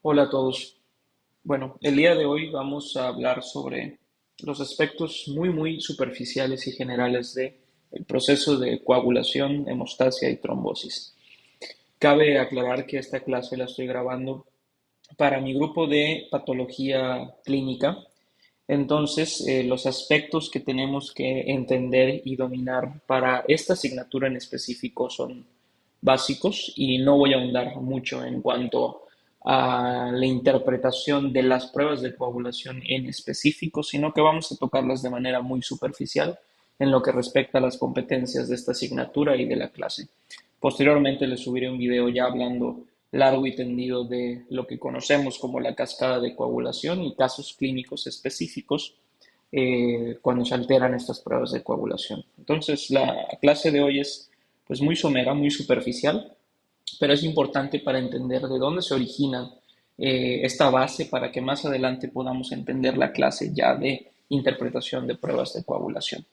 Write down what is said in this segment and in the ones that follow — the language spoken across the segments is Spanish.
Hola a todos. Bueno, el día de hoy vamos a hablar sobre los aspectos muy superficiales y generales de el proceso de coagulación, hemostasia y trombosis. Cabe aclarar que esta clase la estoy grabando para mi grupo de patología clínica. Entonces, los aspectos que tenemos que entender y dominar para esta asignatura en específico son básicos y no voy a ahondar mucho en cuanto a la interpretación de las pruebas de coagulación en específico, sino que vamos a tocarlas de manera muy superficial en lo que respecta a las competencias de esta asignatura y de la clase. Posteriormente les subiré un video ya hablando largo y tendido de lo que conocemos como la cascada de coagulación y casos clínicos específicos cuando se alteran estas pruebas de coagulación. Entonces, la clase de hoy es pues muy somera, muy superficial, pero es importante para entender de dónde se origina esta base para que más adelante podamos entender la clase ya de interpretación de pruebas de coagulación.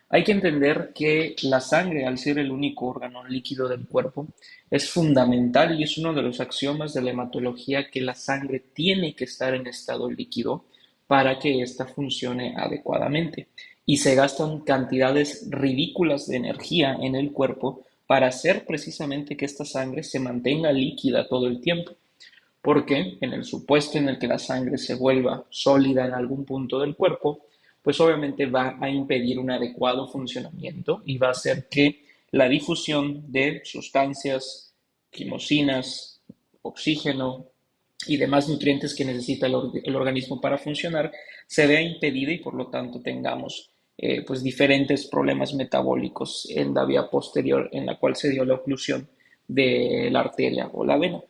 Hay que entender que la sangre, al ser el único órgano líquido del cuerpo, es fundamental y es uno de los axiomas de la hematología que la sangre tiene que estar en estado líquido para que ésta funcione adecuadamente. Y se gastan cantidades ridículas de energía en el cuerpo para hacer precisamente que esta sangre se mantenga líquida todo el tiempo. Porque en el supuesto en el que la sangre se vuelva sólida en algún punto del cuerpo, pues obviamente va a impedir un adecuado funcionamiento y va a hacer que la difusión de sustancias, quimosinas, oxígeno y demás nutrientes que necesita el organismo para funcionar se vea impedida y por lo tanto tengamos pues diferentes problemas metabólicos en la vía posterior en la cual se dio la oclusión de la arteria o la vena.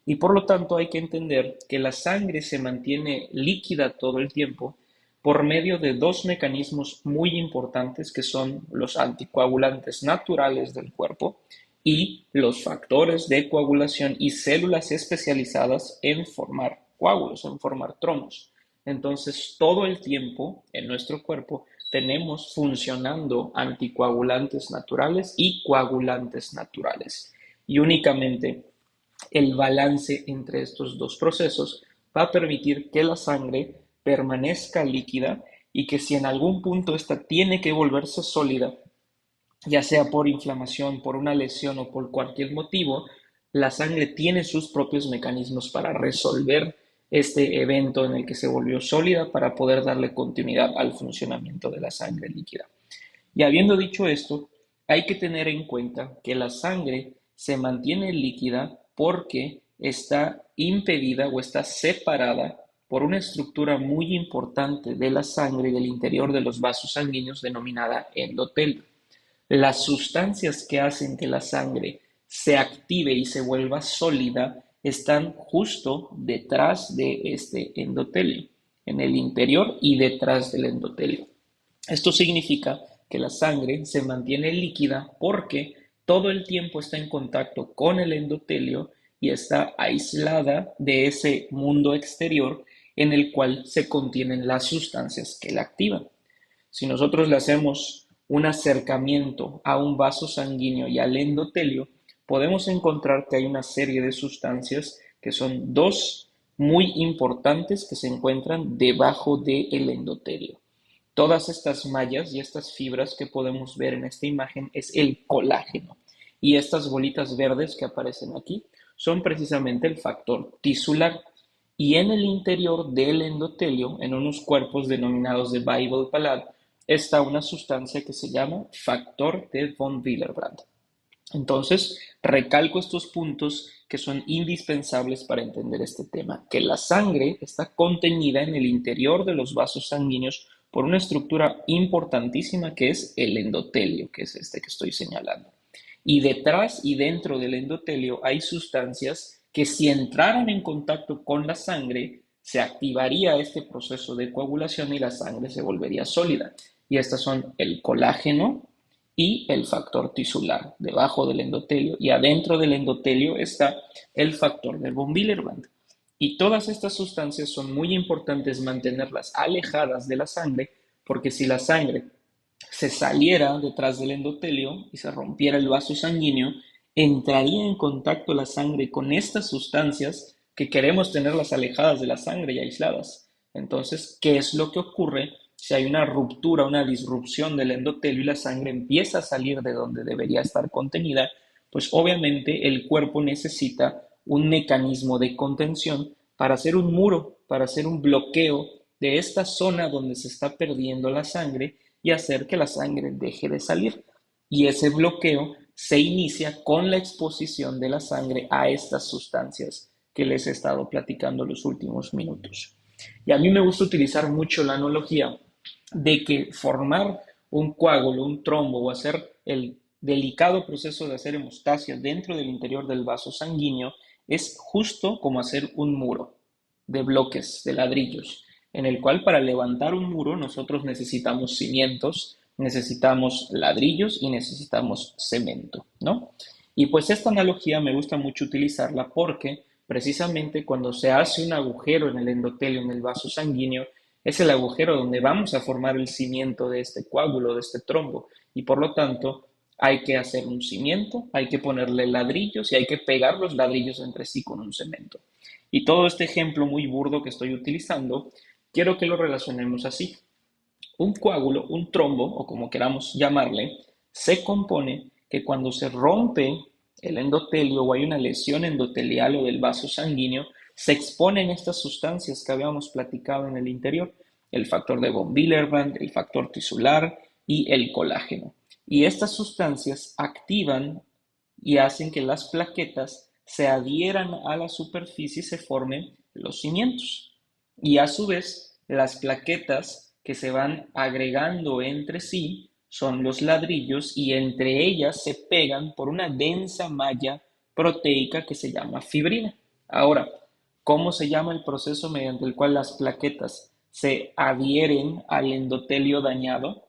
Y por lo tanto hay que entender que la sangre se mantiene líquida todo el tiempo por medio de dos mecanismos muy importantes que son los anticoagulantes naturales del cuerpo y los factores de coagulación y células especializadas en formar coágulos, en formar tromos. Entonces, todo el tiempo en nuestro cuerpo tenemos funcionando anticoagulantes naturales y coagulantes naturales. Y únicamente el balance entre estos dos procesos va a permitir que la sangre permanezca líquida y que si en algún punto esta tiene que volverse sólida, ya sea por inflamación, por una lesión o por cualquier motivo, la sangre tiene sus propios mecanismos para resolver este evento en el que se volvió sólida para poder darle continuidad al funcionamiento de la sangre líquida. Y habiendo dicho esto, hay que tener en cuenta que la sangre se mantiene líquida porque está impedida o está separada por una estructura muy importante de la sangre y del interior de los vasos sanguíneos denominada endotelio. Las sustancias que hacen que la sangre se active y se vuelva sólida están justo detrás de este endotelio, en el interior y detrás del endotelio. Esto significa que la sangre se mantiene líquida porque todo el tiempo está en contacto con el endotelio y está aislada de ese mundo exterior en el cual se contienen las sustancias que la activan. Si nosotros le hacemos un acercamiento a un vaso sanguíneo y al endotelio, podemos encontrar que hay una serie de sustancias que son dos muy importantes que se encuentran debajo del endotelio. Todas estas mallas y estas fibras que podemos ver en esta imagen es el colágeno. Y estas bolitas verdes que aparecen aquí son precisamente el factor tisular. Y en el interior del endotelio, en unos cuerpos denominados de Weibel-Palade, está una sustancia que se llama factor de von Willebrand. Entonces, recalco estos puntos que son indispensables para entender este tema, que la sangre está contenida en el interior de los vasos sanguíneos por una estructura importantísima que es el endotelio, que es este que estoy señalando. Y detrás y dentro del endotelio hay sustancias que si entraran en contacto con la sangre, se activaría este proceso de coagulación y la sangre se volvería sólida. Y estas son el colágeno, y el factor tisular debajo del endotelio y adentro del endotelio está el factor de von Willebrand. Y todas estas sustancias son muy importantes mantenerlas alejadas de la sangre porque si la sangre se saliera detrás del endotelio y se rompiera el vaso sanguíneo, entraría en contacto la sangre con estas sustancias que queremos tenerlas alejadas de la sangre y aisladas. Entonces, ¿qué es lo que ocurre si hay una ruptura, una disrupción del endotelio y la sangre empieza a salir de donde debería estar contenida? Pues obviamente el cuerpo necesita un mecanismo de contención para hacer un muro, para hacer un bloqueo de esta zona donde se está perdiendo la sangre y hacer que la sangre deje de salir. Y ese bloqueo se inicia con la exposición de la sangre a estas sustancias que les he estado platicando los últimos minutos. Y a mí me gusta utilizar mucho la analogía de que formar un coágulo, un trombo o hacer el delicado proceso de hacer hemostasia dentro del interior del vaso sanguíneo es justo como hacer un muro de bloques, de ladrillos, en el cual para levantar un muro nosotros necesitamos cimientos, necesitamos ladrillos y necesitamos cemento, ¿no? Y pues esta analogía me gusta mucho utilizarla porque precisamente cuando se hace un agujero en el endotelio, en el vaso sanguíneo, es el agujero donde vamos a formar el cimiento de este coágulo, de este trombo, y por lo tanto hay que hacer un cimiento, hay que ponerle ladrillos y hay que pegar los ladrillos entre sí con un cemento. Y todo este ejemplo muy burdo que estoy utilizando, quiero que lo relacionemos así. Un coágulo, un trombo, o como queramos llamarle, se compone que cuando se rompe el endotelio o hay una lesión endotelial o del vaso sanguíneo, se exponen estas sustancias que habíamos platicado en el interior, el factor de von Willebrand, el factor tisular y el colágeno. Y estas sustancias activan y hacen que las plaquetas se adhieran a la superficie y se formen los cimientos. Y a su vez, las plaquetas que se van agregando entre sí son los ladrillos y entre ellas se pegan por una densa malla proteica que se llama fibrina. Ahora, ¿cómo se llama el proceso mediante el cual las plaquetas se adhieren al endotelio dañado?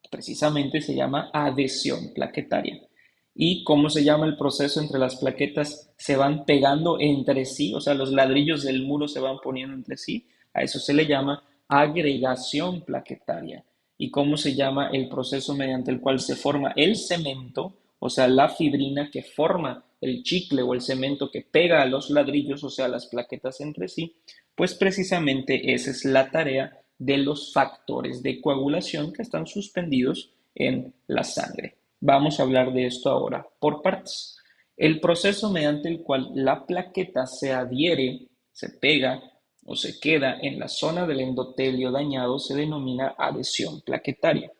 Precisamente se llama adhesión plaquetaria. ¿Y cómo se llama el proceso entre las plaquetas? Se van pegando entre sí, o sea, los ladrillos del muro se van poniendo entre sí. A eso se le llama agregación plaquetaria. ¿Y cómo se llama el proceso mediante el cual se forma el cemento, o sea, la fibrina que forma el chicle o el cemento que pega a los ladrillos, o sea, las plaquetas entre sí? Pues precisamente esa es la tarea de los factores de coagulación que están suspendidos en la sangre. Vamos a hablar de esto ahora por partes. El proceso mediante el cual la plaqueta se adhiere, se pega o se queda en la zona del endotelio dañado se denomina adhesión plaquetaria.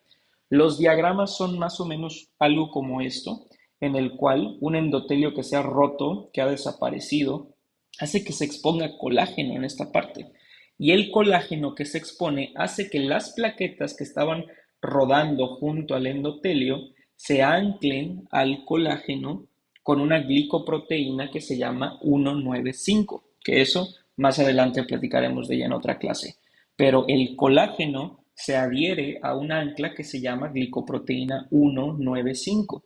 Los diagramas son más o menos algo como esto, en el cual un endotelio que se ha roto, que ha desaparecido, hace que se exponga colágeno en esta parte. Y el colágeno que se expone hace que las plaquetas que estaban rodando junto al endotelio se anclen al colágeno con una glicoproteína que se llama 195, que eso más adelante platicaremos de ella en otra clase. Pero el colágeno se adhiere a un ancla que se llama glicoproteína 195.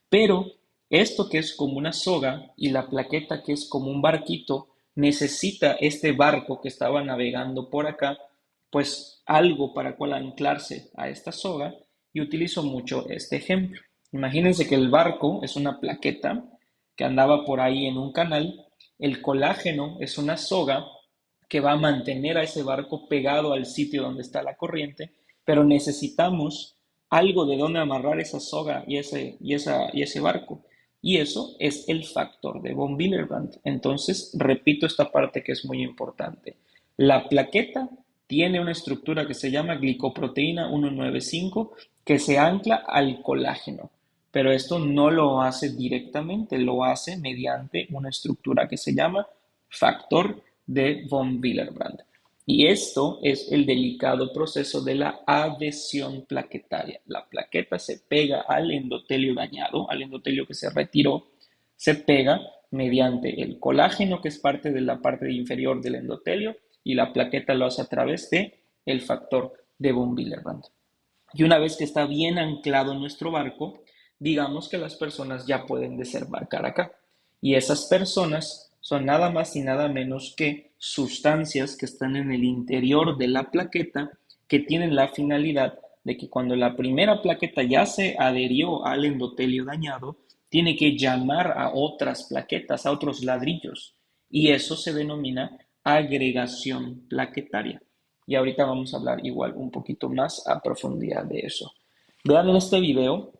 Pero esto que es como una soga y la plaqueta que es como un barquito, necesita este barco que estaba navegando por acá, pues algo para cual anclarse a esta soga, y utilizo mucho este ejemplo. Imagínense que el barco es una plaqueta que andaba por ahí en un canal, el colágeno es una soga que va a mantener a ese barco pegado al sitio donde está la corriente, pero necesitamos algo de donde amarrar esa soga y ese barco. Y eso es el factor de von Willebrand. Entonces, repito esta parte que es muy importante. La plaqueta tiene una estructura que se llama glicoproteína 195 que se ancla al colágeno, pero esto no lo hace directamente, lo hace mediante una estructura que se llama factor de von Willebrand. Y esto es el delicado proceso de la adhesión plaquetaria. La plaqueta se pega al endotelio dañado, al endotelio que se retiró, se pega mediante el colágeno, que es parte de la parte inferior del endotelio, y la plaqueta lo hace a través de el factor de von Willebrand. Y una vez que está bien anclado en nuestro barco, digamos que las personas ya pueden desembarcar acá. Y esas personas son nada más y nada menos que sustancias que están en el interior de la plaqueta que tienen la finalidad de que cuando la primera plaqueta ya se adherió al endotelio dañado, tiene que llamar a otras plaquetas, a otros ladrillos. y eso se denomina agregación plaquetaria. Y ahorita vamos a hablar igual un poquito más a profundidad de eso. Vean en este video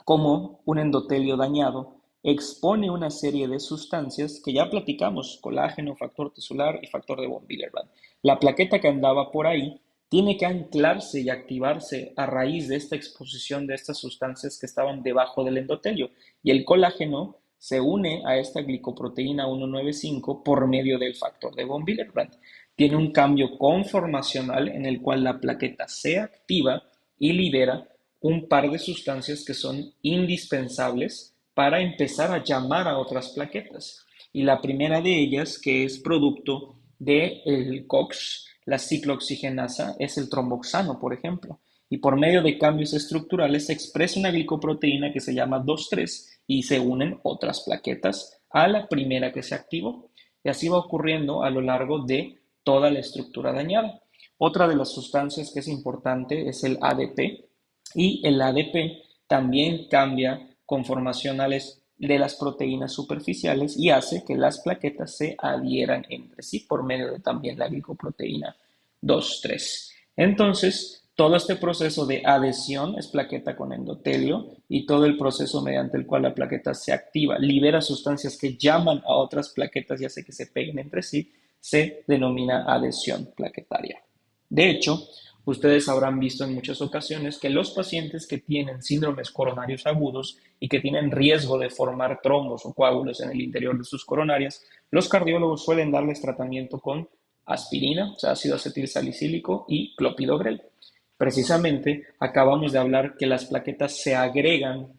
cómo un endotelio dañado expone una serie de sustancias que ya platicamos: colágeno, factor tisular y factor de von Willebrand. La plaqueta que andaba por ahí tiene que anclarse y activarse a raíz de esta exposición de estas sustancias que estaban debajo del endotelio, y el colágeno se une a esta glicoproteína 195 por medio del factor de von Willebrand. Tiene un cambio conformacional en el cual la plaqueta se activa y libera un par de sustancias que son indispensables para empezar a llamar a otras plaquetas. Y la primera de ellas, que es producto del COX, la ciclooxigenasa, es el tromboxano, por ejemplo. Y por medio de cambios estructurales se expresa una glicoproteína que se llama 2,3 y se unen otras plaquetas a la primera que se activó. Y así va ocurriendo a lo largo de toda la estructura dañada. Otra de las sustancias que es importante es el ADP, y el ADP también cambia conformacionales de las proteínas superficiales y hace que las plaquetas se adhieran entre sí por medio de también la glicoproteína 2,3. Entonces, todo este proceso de adhesión es plaqueta con endotelio, y todo el proceso mediante el cual la plaqueta se activa, libera sustancias que llaman a otras plaquetas y hace que se peguen entre sí, se denomina adhesión plaquetaria. De hecho, ustedes habrán visto en muchas ocasiones que los pacientes que tienen síndromes coronarios agudos y que tienen riesgo de formar trombos o coágulos en el interior de sus coronarias, los cardiólogos suelen darles tratamiento con aspirina, o sea, ácido acetilsalicílico, y clopidogrel. Precisamente acabamos de hablar que las plaquetas se agregan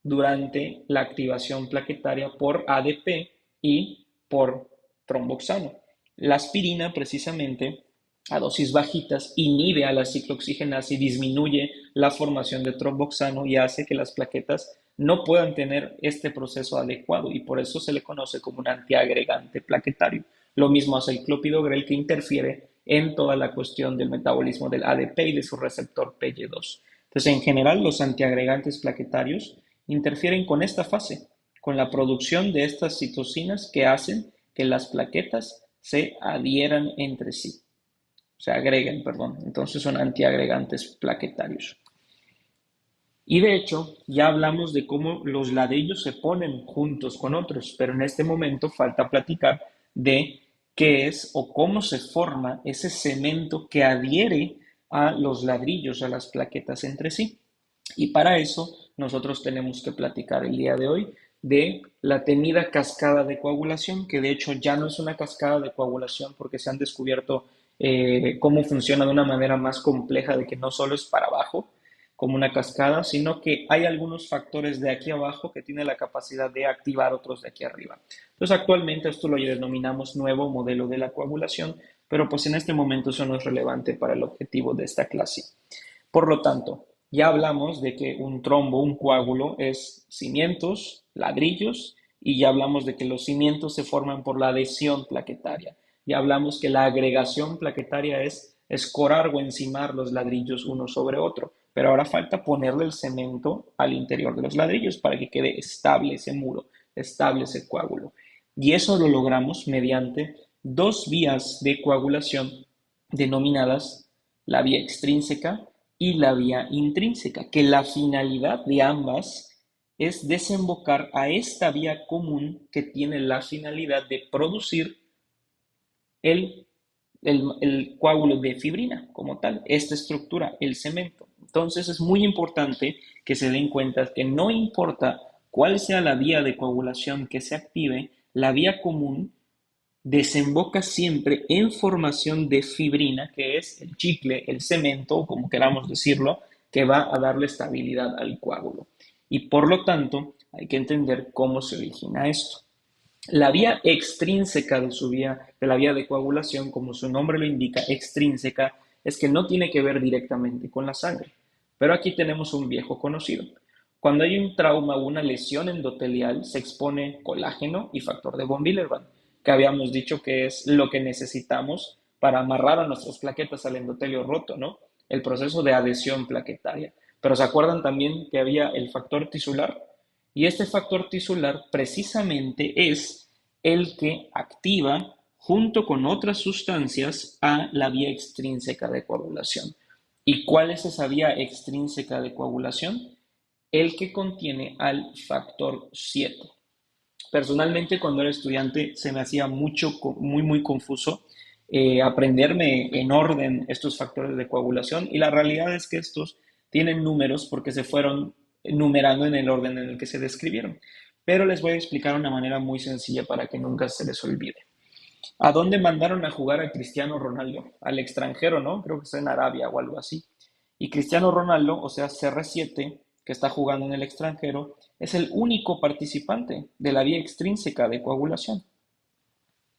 durante la activación plaquetaria por ADP y por tromboxano. La aspirina, precisamente, a dosis bajitas, inhibe a la ciclooxigenasa y disminuye la formación de tromboxano y hace que las plaquetas no puedan tener este proceso adecuado, y por eso se le conoce como un antiagregante plaquetario. Lo mismo hace el clopidogrel, que interfiere en toda la cuestión del metabolismo del ADP y de su receptor PY2. Entonces, en general, los antiagregantes plaquetarios interfieren con esta fase, con la producción de estas citocinas que hacen que las plaquetas se adhieran entre sí, se agreguen, perdón. Entonces son antiagregantes plaquetarios. Y de hecho, ya hablamos de cómo los ladrillos se ponen juntos con otros, pero en este momento falta platicar de qué es o cómo se forma ese cemento que adhiere a los ladrillos, a las plaquetas entre sí. Y para eso nosotros tenemos que platicar el día de hoy de la temida cascada de coagulación, que de hecho ya no es una cascada de coagulación porque se han descubierto cómo funciona de una manera más compleja, de que no solo es para abajo como una cascada, sino que hay algunos factores de aquí abajo que tienen la capacidad de activar otros de aquí arriba. Entonces, actualmente esto lo denominamos nuevo modelo de la coagulación, pero pues en este momento eso no es relevante para el objetivo de esta clase. Por lo tanto, ya hablamos de que un trombo, un coágulo, es cimientos, ladrillos, y ya hablamos de que los cimientos se forman por la adhesión plaquetaria. Ya hablamos que la agregación plaquetaria es escorar o encimar los ladrillos uno sobre otro, pero ahora falta ponerle el cemento al interior de los ladrillos para que quede estable ese muro, estable ese coágulo. Y eso lo logramos mediante dos vías de coagulación denominadas la vía extrínseca y la vía intrínseca, que la finalidad de ambas es desembocar a esta vía común que tiene la finalidad de producir el, el coágulo de fibrina como tal, esta estructura, el cemento. Entonces es muy importante que se den cuenta que no importa cuál sea la vía de coagulación que se active, la vía común desemboca siempre en formación de fibrina, que es el chicle, el cemento, como queramos decirlo, que va a darle estabilidad al coágulo. Y por lo tanto, hay que entender cómo se origina esto. La vía extrínseca de la vía de coagulación, como su nombre lo indica, extrínseca, es que no tiene que ver directamente con la sangre. Pero aquí tenemos un viejo conocido. Cuando hay un trauma o una lesión endotelial, se expone colágeno y factor de von Willebrand, que habíamos dicho que es lo que necesitamos para amarrar a nuestras plaquetas al endotelio roto, ¿no? El proceso de adhesión plaquetaria. Pero ¿se acuerdan también que había el factor tisular? Y este factor tisular precisamente es el que activa junto con otras sustancias a la vía extrínseca de coagulación. ¿Y cuál es esa vía extrínseca de coagulación? El que contiene al factor 7. Personalmente, cuando era estudiante, se me hacía muy confuso aprenderme en orden estos factores de coagulación, y la realidad es que estos tienen números porque se fueron numerando en el orden en el que se describieron. Pero les voy a explicar una manera muy sencilla para que nunca se les olvide. ¿A dónde mandaron a jugar a Cristiano Ronaldo? Al extranjero, ¿no? Creo que está en Arabia o algo así. Y Cristiano Ronaldo, o sea, CR7, que está jugando en el extranjero, es el único participante de la vía extrínseca de coagulación.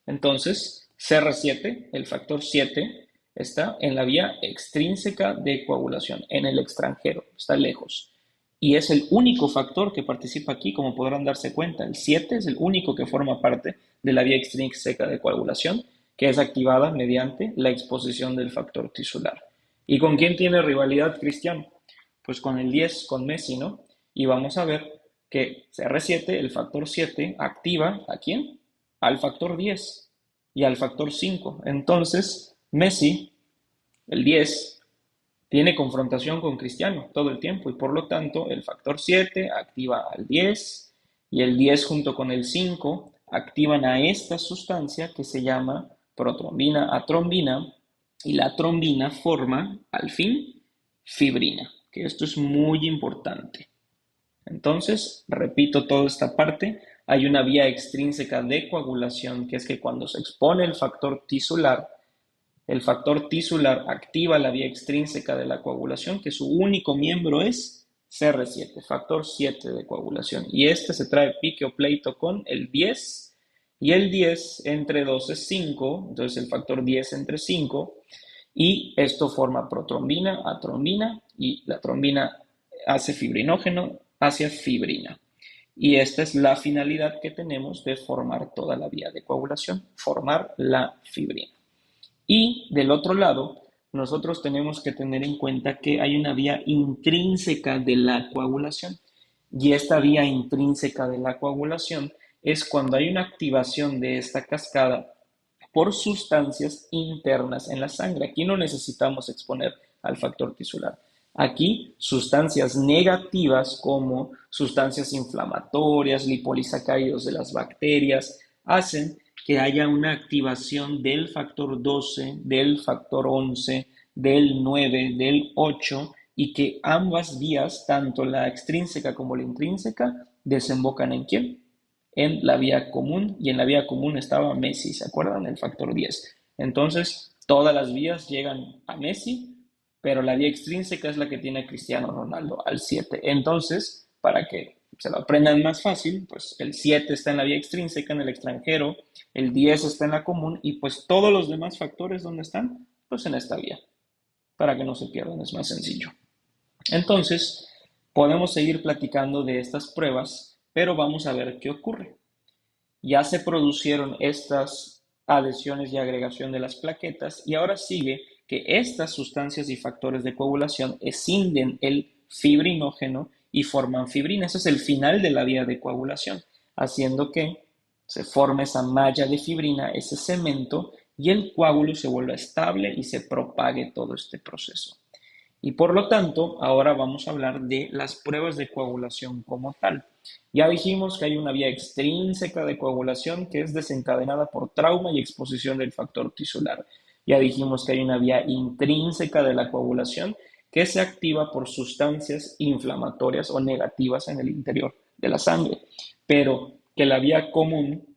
Entonces, CR7, el factor 7, está en la vía extrínseca de coagulación, en el extranjero, está lejos. Y es el único factor que participa aquí, como podrán darse cuenta. El 7 es el único que forma parte de la vía extrínseca de coagulación, que es activada mediante la exposición del factor tisular. ¿Y con quién tiene rivalidad Cristiano? Pues con el 10, con Messi, ¿no? Y vamos a ver que CR7, el factor 7, activa ¿a quién? Al factor 10 y al factor 5. Entonces, Messi, el 10, tiene confrontación con Cristiano todo el tiempo, y por lo tanto el factor 7 activa al 10 y el 10 junto con el 5 activan a esta sustancia que se llama protrombina a trombina, y la trombina forma al fin fibrina, que esto es muy importante. Entonces, repito toda esta parte, hay una vía extrínseca de coagulación, que es que cuando se expone el factor tisular activa la vía extrínseca de la coagulación, que su único miembro es CR7, factor 7 de coagulación. Y este se trae pique o pleito con el 10, y el 10 entre 2 es 5, entonces el factor 10 entre 5, y esto forma protrombina a trombina, y la trombina hace fibrinógeno hacia fibrina. Y esta es la finalidad que tenemos de formar toda la vía de coagulación, formar la fibrina. Y del otro lado, nosotros tenemos que tener en cuenta que hay una vía intrínseca de la coagulación. Y esta vía intrínseca de la coagulación es cuando hay una activación de esta cascada por sustancias internas en la sangre. Aquí no necesitamos exponer al factor tisular. Aquí, sustancias negativas como sustancias inflamatorias, lipolisacáridos de las bacterias, hacen que haya una activación del factor 12, del factor 11, del 9, del 8, y que ambas vías, tanto la extrínseca como la intrínseca, desembocan ¿en quién? En la vía común, y en la vía común estaba Messi, ¿se acuerdan? El factor 10. Entonces, todas las vías llegan a Messi, pero la vía extrínseca es la que tiene Cristiano Ronaldo, al 7. Entonces, para que se lo aprendan más fácil, pues el 7 está en la vía extrínseca en el extranjero, el 10 está en la común, y pues todos los demás factores, ¿dónde están? Pues en esta vía, para que no se pierdan, es más sencillo. Entonces, podemos seguir platicando de estas pruebas, pero vamos a ver qué ocurre. Ya se produjeron estas adhesiones y agregación de las plaquetas, y ahora sigue que estas sustancias y factores de coagulación escinden el fibrinógeno y forman fibrina. Ese es el final de la vía de coagulación, haciendo que se forme esa malla de fibrina, ese cemento, y el coágulo se vuelva estable y se propague todo este proceso. Y por lo tanto, ahora vamos a hablar de las pruebas de coagulación como tal. Ya dijimos que hay una vía extrínseca de coagulación que es desencadenada por trauma y exposición del factor tisular. Ya dijimos que hay una vía intrínseca de la coagulación que se activa por sustancias inflamatorias o negativas en el interior de la sangre, pero que la vía común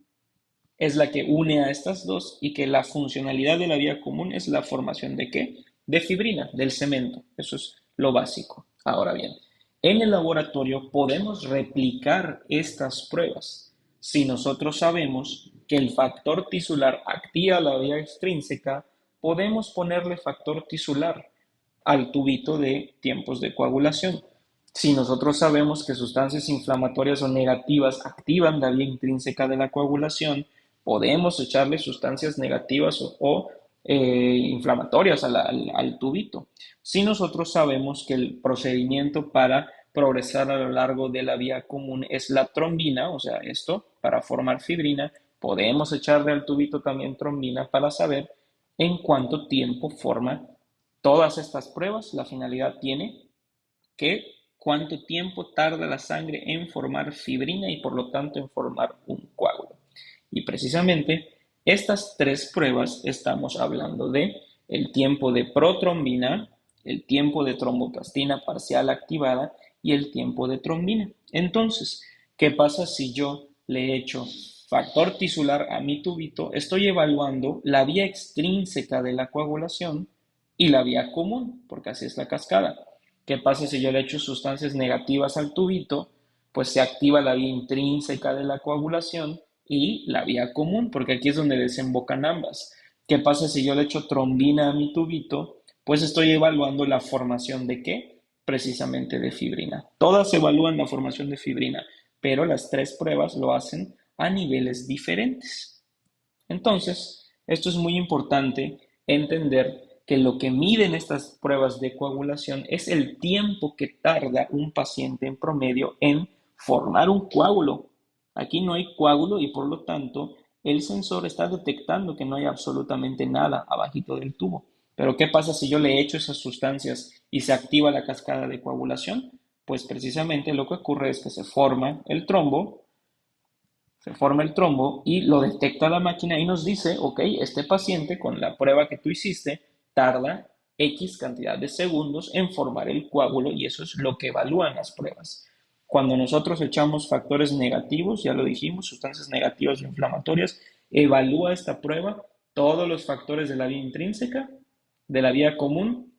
es la que une a estas dos, y que la funcionalidad de la vía común es la formación ¿de qué? De fibrina, del cemento. Eso es lo básico. Ahora bien, en el laboratorio podemos replicar estas pruebas si nosotros sabemos que el factor tisular activa la vía extrínseca. Podemos ponerle factor tisular al tubito de tiempos de coagulación. Si nosotros sabemos que sustancias inflamatorias o negativas activan la vía intrínseca de la coagulación, podemos echarle sustancias negativas inflamatorias al tubito. Si nosotros sabemos que el procedimiento para progresar a lo largo de la vía común es la trombina, o sea, esto, para formar fibrina, podemos echarle al tubito también trombina para saber en cuánto tiempo forma todas estas pruebas. La finalidad tiene que cuánto tiempo tarda la sangre en formar fibrina y por lo tanto en formar un coágulo. Y precisamente estas tres pruebas estamos hablando de el tiempo de protrombina, el tiempo de tromboplastina parcial activada y el tiempo de trombina. Entonces, ¿qué pasa si yo le echo factor tisular a mi tubito? Estoy evaluando la vía extrínseca de la coagulación y la vía común, porque así es la cascada. ¿Qué pasa si yo le echo sustancias negativas al tubito? Pues se activa la vía intrínseca de la coagulación y la vía común, porque aquí es donde desembocan ambas. ¿Qué pasa si yo le echo trombina a mi tubito? Pues estoy evaluando la formación de ¿qué? Precisamente de fibrina. Todas evalúan la formación de fibrina, pero las tres pruebas lo hacen a niveles diferentes. Entonces, esto es muy importante entender que lo que miden estas pruebas de coagulación es el tiempo que tarda un paciente en promedio en formar un coágulo. Aquí no hay coágulo y por lo tanto el sensor está detectando que no hay absolutamente nada abajito del tubo. Pero ¿qué pasa si yo le echo esas sustancias y se activa la cascada de coagulación? Pues precisamente lo que ocurre es que se forma el trombo y lo detecta la máquina y nos dice, ok, este paciente con la prueba que tú hiciste tarda X cantidad de segundos en formar el coágulo y eso es lo que evalúan las pruebas. Cuando nosotros echamos factores negativos, ya lo dijimos, sustancias negativas o inflamatorias, evalúa esta prueba todos los factores de la vía intrínseca, de la vía común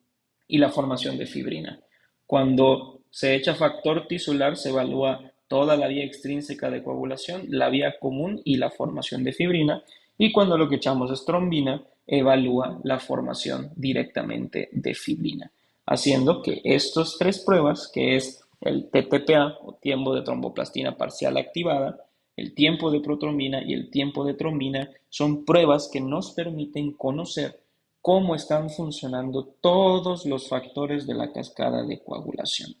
y la formación de fibrina. Cuando se echa factor tisular, se evalúa toda la vía extrínseca de coagulación, la vía común y la formación de fibrina. Y cuando lo que echamos es trombina, evalúa la formación directamente de fibrina. Haciendo que estas tres pruebas, que es el TTPA o tiempo de tromboplastina parcial activada, el tiempo de protrombina y el tiempo de trombina, son pruebas que nos permiten conocer cómo están funcionando todos los factores de la cascada de coagulación.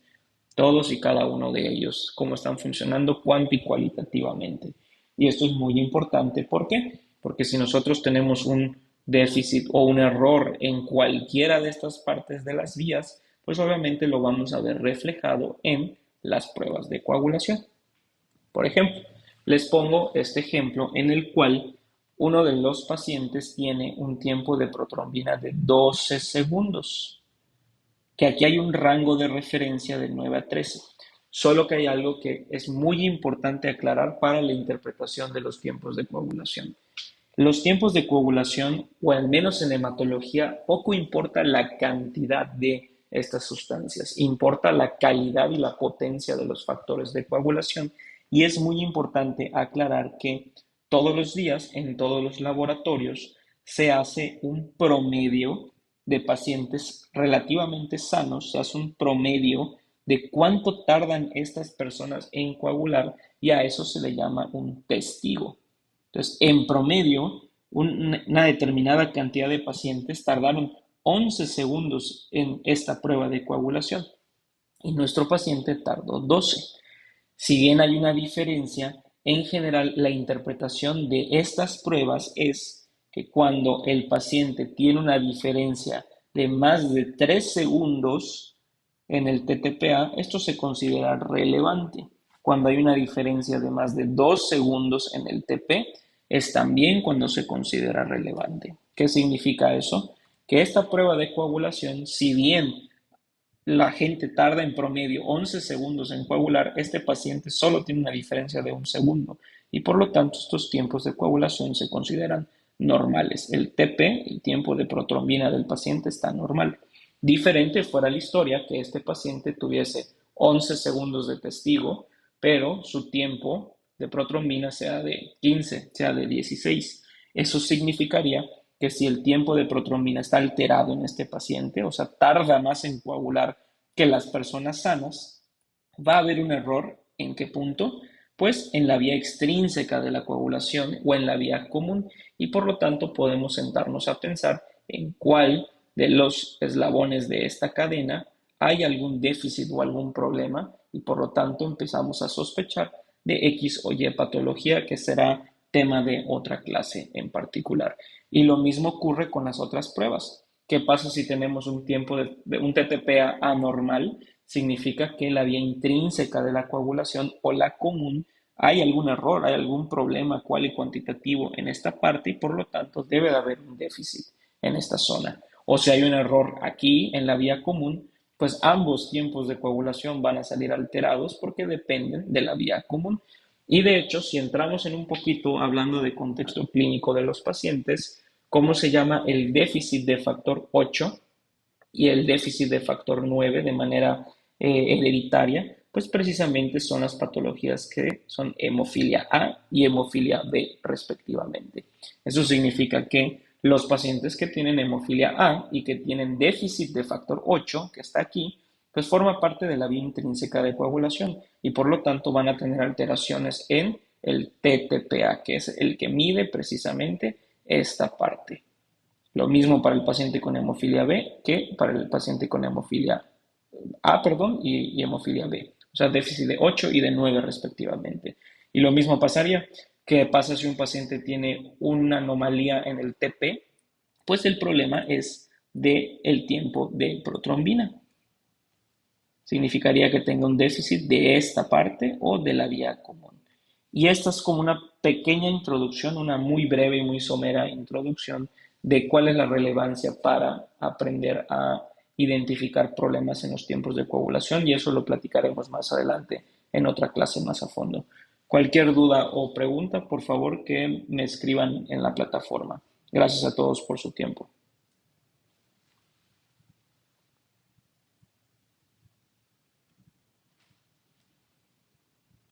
Todos y cada uno de ellos, cómo están funcionando cuánto y cualitativamente. Y esto es muy importante. ¿Por qué? Porque si nosotros tenemos un déficit o un error en cualquiera de estas partes de las vías, pues obviamente lo vamos a ver reflejado en las pruebas de coagulación. Por ejemplo, les pongo este ejemplo en el cual uno de los pacientes tiene un tiempo de protrombina de 12 segundos, que aquí hay un rango de referencia de 9 a 13. Solo que hay algo que es muy importante aclarar para la interpretación de los tiempos de coagulación. Los tiempos de coagulación, o al menos en hematología, poco importa la cantidad de estas sustancias, importa la calidad y la potencia de los factores de coagulación. Y es muy importante aclarar que todos los días en todos los laboratorios se hace un promedio de pacientes relativamente sanos, se hace un promedio de cuánto tardan estas personas en coagular y a eso se le llama un testigo. Entonces, en promedio, una determinada cantidad de pacientes tardaron 11 segundos en esta prueba de coagulación y nuestro paciente tardó 12. Si bien hay una diferencia, en general la interpretación de estas pruebas es que cuando el paciente tiene una diferencia de más de 3 segundos en el TTPA, esto se considera relevante. Cuando hay una diferencia de más de 2 segundos en el TP, es también cuando se considera relevante. ¿Qué significa eso? Que esta prueba de coagulación, si bien la gente tarda en promedio 11 segundos en coagular, este paciente solo tiene una diferencia de 1 segundo y por lo tanto estos tiempos de coagulación se consideran normales. El TP, el tiempo de protrombina del paciente, está normal. Diferente fuera la historia que este paciente tuviese 11 segundos de testigo, pero su tiempo de protrombina sea de 15, sea de 16. Eso significaría que si el tiempo de protrombina está alterado en este paciente, o sea, tarda más en coagular que las personas sanas, va a haber un error. ¿En qué punto? Pues en la vía extrínseca de la coagulación o en la vía común y por lo tanto podemos sentarnos a pensar en cuál de los eslabones de esta cadena hay algún déficit o algún problema y por lo tanto empezamos a sospechar de X o Y patología que será tema de otra clase en particular. Y lo mismo ocurre con las otras pruebas. ¿Qué pasa si tenemos un tiempo de un TTPA anormal? Significa que la vía intrínseca de la coagulación o la común hay algún error, hay algún problema cual y cuantitativo en esta parte y por lo tanto debe de haber un déficit en esta zona. O si hay un error aquí en la vía común, pues ambos tiempos de coagulación van a salir alterados porque dependen de la vía común. Y de hecho, si entramos en un poquito hablando de contexto clínico de los pacientes, ¿cómo se llama el déficit de factor 8 y el déficit de factor 9 de manera hereditaria? Pues precisamente son las patologías que son hemofilia A y hemofilia B respectivamente. Eso significa que los pacientes que tienen hemofilia A y que tienen déficit de factor 8, que está aquí, pues forma parte de la vía intrínseca de coagulación y por lo tanto van a tener alteraciones en el TTPA, que es el que mide precisamente esta parte. Lo mismo para el paciente con hemofilia B que para el paciente con hemofilia A, perdón, y hemofilia B. O sea, déficit de 8 y de 9 respectivamente. Y lo mismo pasaría, ¿qué pasa si un paciente tiene una anomalía en el TP? Pues el problema es del tiempo de protrombina. Significaría que tenga un déficit de esta parte o de la vía común. Y esta es como una pequeña introducción, una muy breve y muy somera introducción de cuál es la relevancia para aprender a identificar problemas en los tiempos de coagulación y eso lo platicaremos más adelante en otra clase más a fondo. Cualquier duda o pregunta, por favor que me escriban en la plataforma. Gracias a todos por su tiempo.